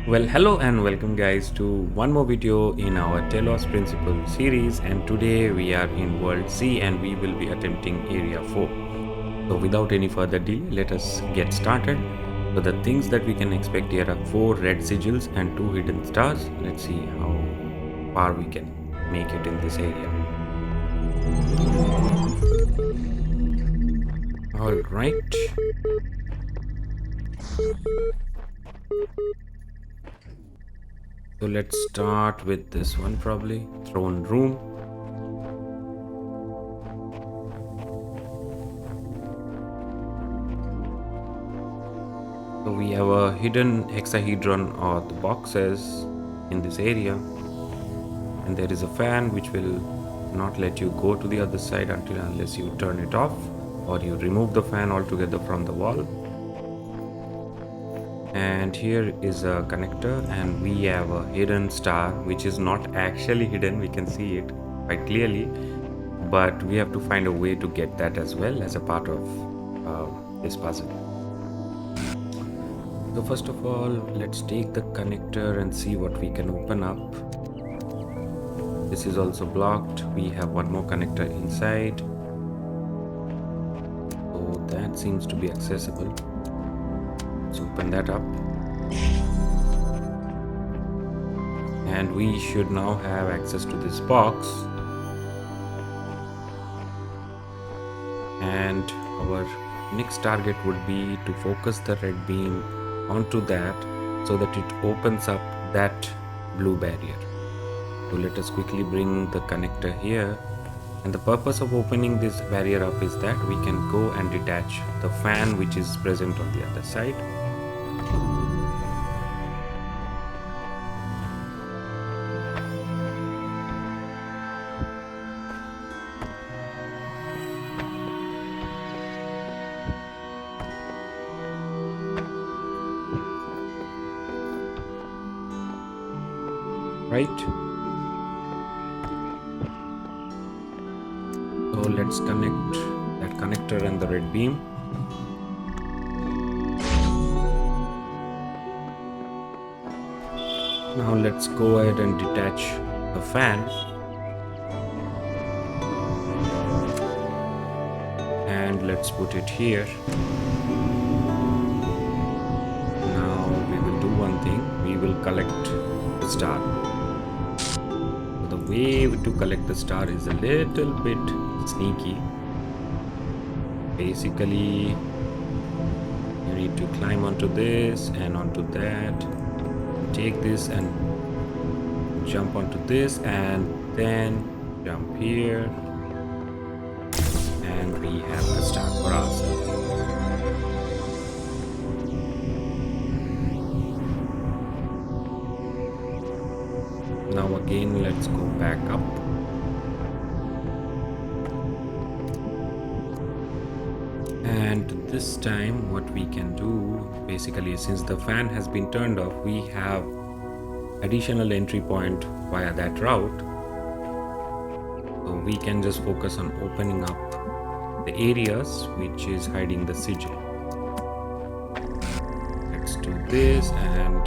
Well, hello and welcome, guys, to one more video in our Talos Principle series. And today we are in World C and we will be attempting Area 4. So, without any further delay, let us get started. So, the things that we can expect here are 4 red sigils and 2 hidden stars. Let's see how far we can make it in this area. All right. So let's start with this one, probably throne room. So we have a hidden hexahedron or the boxes in this area, and there is a fan which will not let you go to the other side unless you turn it off or you remove the fan altogether from the wall. And here is a connector, and we have a hidden star which is not actually hidden. We can see it quite clearly, but we have to find a way to get that as well as a part of this puzzle. So first of all, let's take the connector and see what we can open up. This is also blocked. We have one more connector inside, so that seems to be accessible. Let's open that up, and we should now have access to this box, and our next target would be to focus the red beam onto that so that it opens up that blue barrier. So let us quickly bring the connector here, and the purpose of opening this barrier up is that we can go and detach the fan which is present on the other side. Right, so let's connect that connector and the red beam. Now let's go ahead and detach the fan, and let's put it here. Now we will do one thing. We will collect the star. The way to collect the star is a little bit sneaky. Basically, you need to climb onto this and onto that. Take this and jump onto this, and then jump here, and we have a star for ourselves. Now again, let's go back up. And this time what we can do, basically, since the fan has been turned off, we have additional entry point via that route. So we can just focus on opening up the areas which is hiding the sigil. Let's do this, and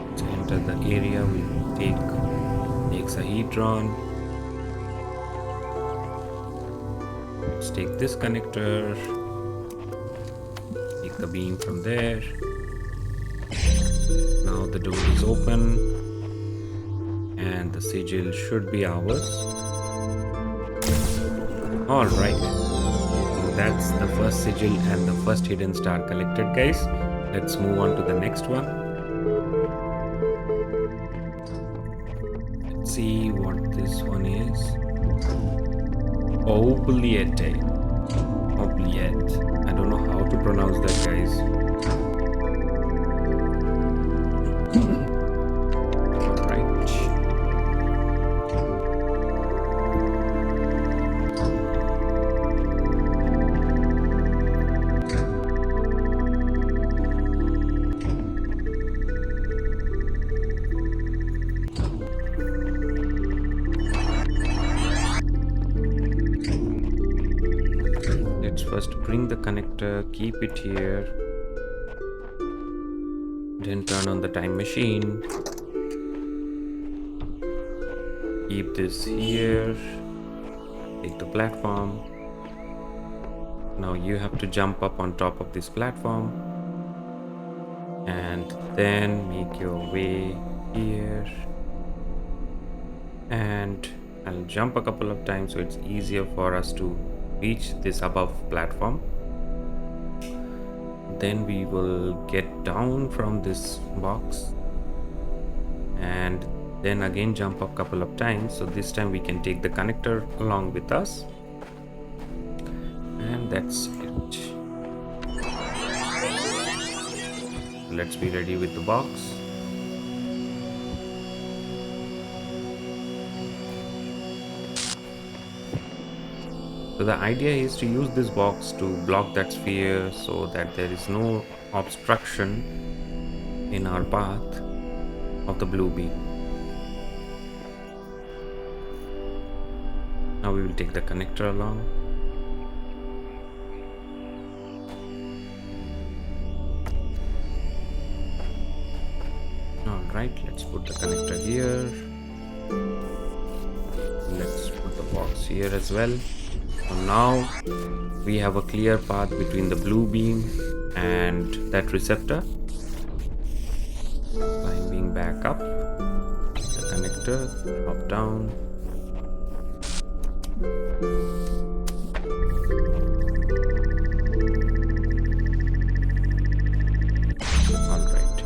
let's enter the area. We take the hexahedron. Let's take this connector, take the beam from there. Now the door is open, and the sigil should be ours. Alright, that's the first sigil and the first hidden star collected, guys. Let's move on to the next one. Let's see what this one is. Oubliette. Oubliette. I don't know how to pronounce that, guys. Alright. Let's first bring the connector, keep it here, Then turn on the time machine. Keep this here. Take the platform. Now you have to jump up on top of this platform. And then make your way here. And I'll jump a couple of times so it's easier for us to reach this above platform. Then we will get down from this box and then again jump up a couple of times. So this time we can take the connector along with us. And that's it. Let's be ready with the box. So the idea is to use this box to block that sphere so that there is no obstruction in our path of the blue beam. Now we will take the connector along. Alright, let's put the connector here. Let's put the box here as well. So now we have a clear path between the blue beam and that receptor. Climbing back up, the connector, drop down. Alright.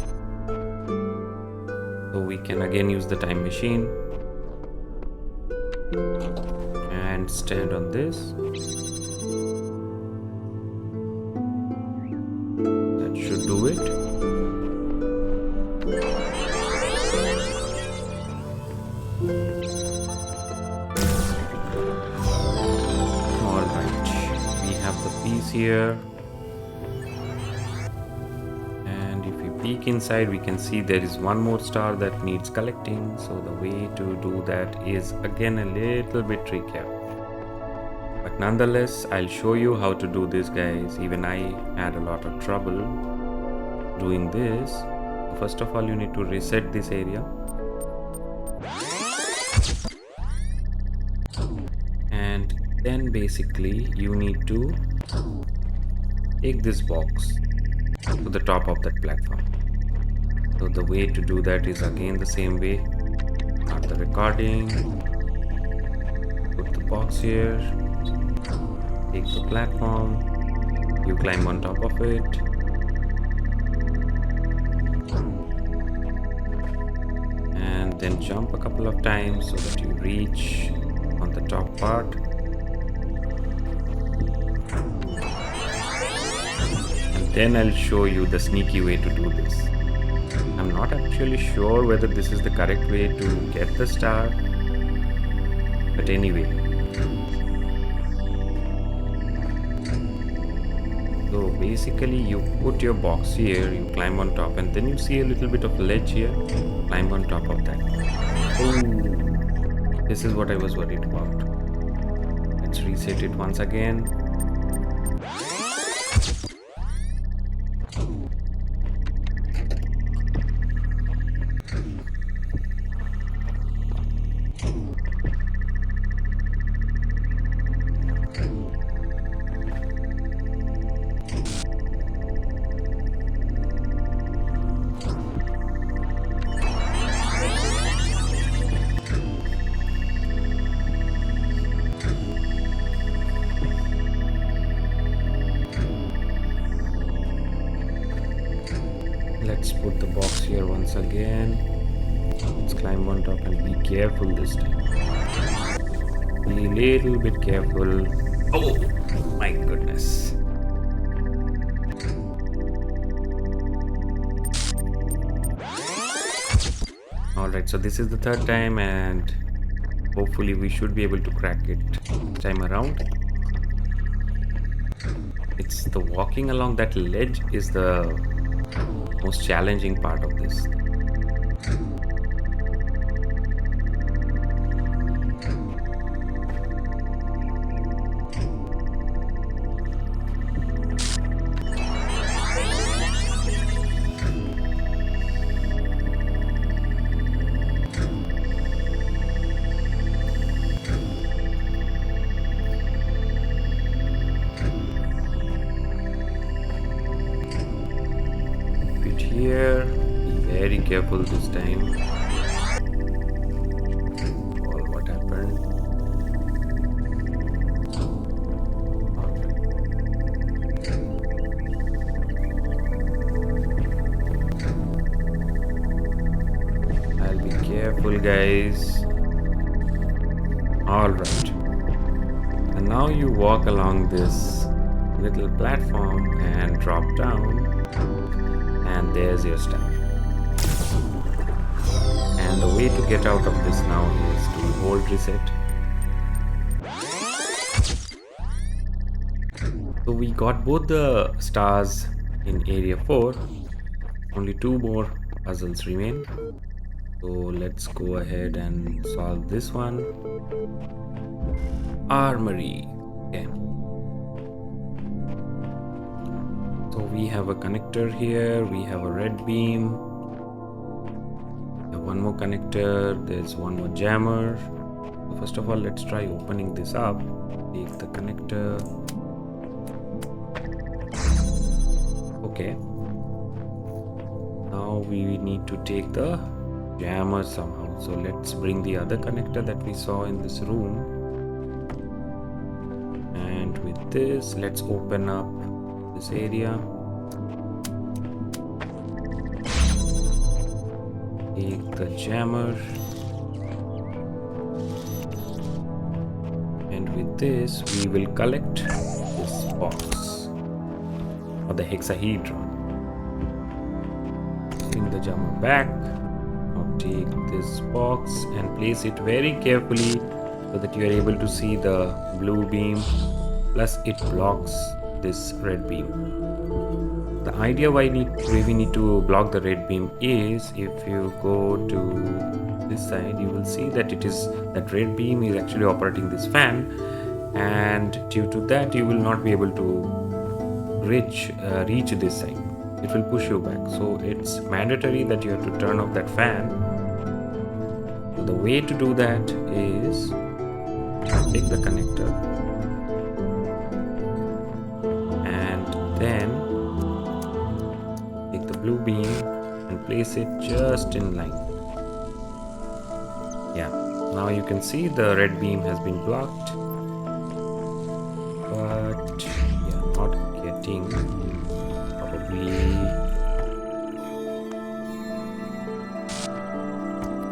So we can again use the time machine. And stand on this. That should do it. Alright, we have the piece here. And if we peek inside, we can see there is one more star that needs collecting. So the way to do that is again a little bit trickier. But nonetheless, I'll show you how to do this, guys. Even I had a lot of trouble doing this. First of all, you need to reset this area. And then basically you need to take this box to the top of that platform. So the way to do that is again the same way. Start the recording. Put the box here. Take the platform, you climb on top of it, and then jump a couple of times so that you reach on the top part. And then I'll show you the sneaky way to do this. I'm not actually sure whether this is the correct way to get the star, but anyway. So basically you put your box here, you climb on top, and then you see a little bit of ledge here, climb on top of that. Oh, this is what I was worried about. Let's reset it once again. Let's put the box here once again. Let's climb on top and be careful this time. Be a little bit careful. Oh my goodness. Alright, so this is the third time and hopefully we should be able to crack it this time around. It's the walking along that ledge is the most challenging part of this. very careful this time. All what happened. I'll be careful, guys. All right. And now you walk along this little platform and drop down, and there's your star. And the way to get out of this now is to hold reset. So we got both the stars in area 4. Only 2 more puzzles remain. So let's go ahead and solve this one. Armory. Okay. So we have a connector here. We have a red beam. We have one more connector. There's one more jammer. So first of all, let's try opening this up. Take the connector. Okay. Now we need to take the jammer somehow. So let's bring the other connector that we saw in this room. And with this, let's open up this area. Take the jammer. And with this, we will collect this box or the hexahedron. Bring the jammer back. Now take this box and place it very carefully so that you are able to see the blue beam, plus it blocks this red beam. The idea why we need to block the red beam is, if you go to this side, you will see that that red beam is actually operating this fan, and due to that you will not be able to reach this side. It will push you back. So it's mandatory that you have to turn off that fan. So the way to do that is take the connector and then take the blue beam and place it just in line. Yeah, now you can see the red beam has been blocked, but yeah, not getting, probably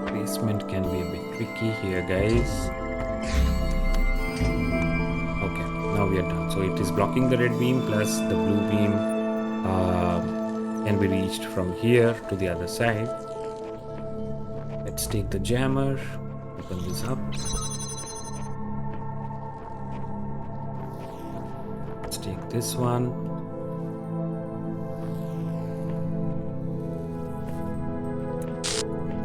placement can be a bit tricky here, guys. Okay, now we are done. So it is blocking the red beam, plus the blue beam can be reached from here to the other side. Let's take the jammer, open this up. Let's take this one.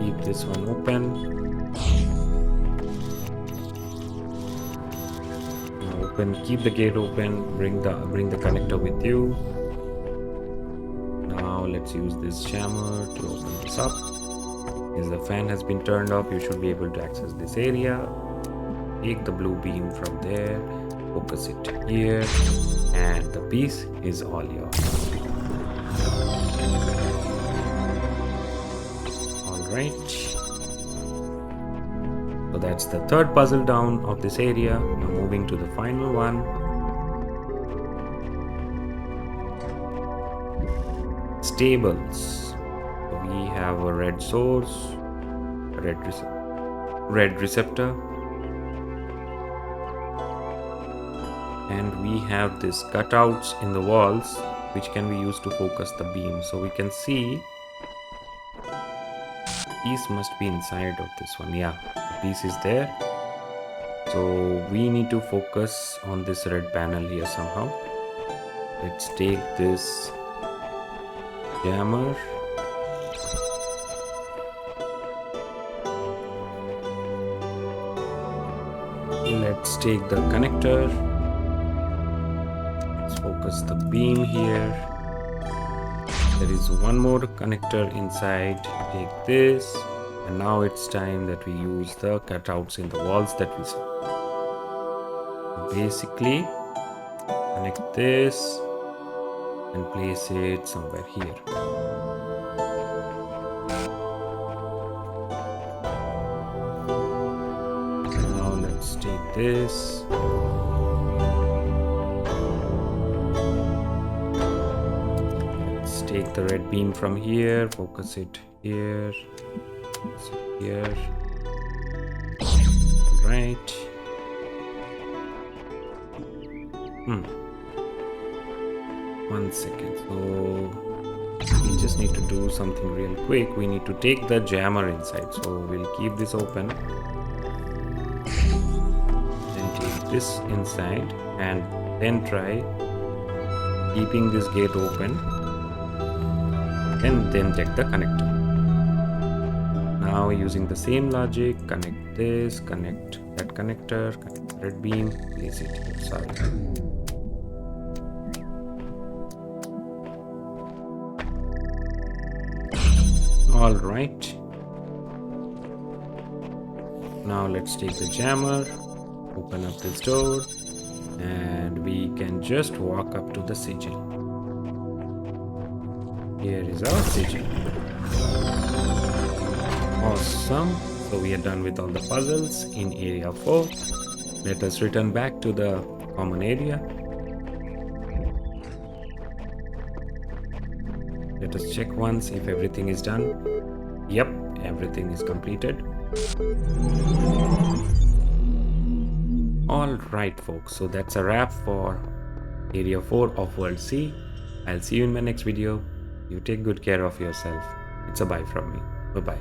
Keep this one open. Keep the gate open. Bring the connector with you. Now let's use this jammer to open this up. As the fan has been turned off, you should be able to access this area. Take the blue beam from there, focus it here, and the piece is all yours. Alright. So that's the third puzzle down of this area. Now moving to the final one. Stables. So we have a red source, a red receptor, and we have these cutouts in the walls which can be used to focus the beam. So we can see piece must be inside of this one. Yeah, the piece is there. So we need to focus on this red panel here somehow. Let's take this jammer. Let's take the connector. Let's focus the beam here. There is one more connector inside. Take this, and now it's time that we use the cutouts in the walls that we saw. Basically, connect this and place it somewhere here. this. Let's take the red beam from here, focus it here, focus it here. Right. One second. So we just need to do something real quick. We need to take the jammer inside. So we'll keep this open. Then take this inside and then try keeping this gate open. And then take the connector. Now using the same logic, connect this, connect that connector, connect the red beam, place it here. Sorry. All right. Now let's take the jammer, open up this door, and we can just walk up to the sigil. Here is our sigil. Awesome. So we are done with all the puzzles in area 4. Let us return back to the common area. Let us check once if everything is done. Yep, everything is completed. Alright folks, so that's a wrap for area 4 of World C. I'll see you in my next video. You take good care of yourself. It's a bye from me. Bye bye.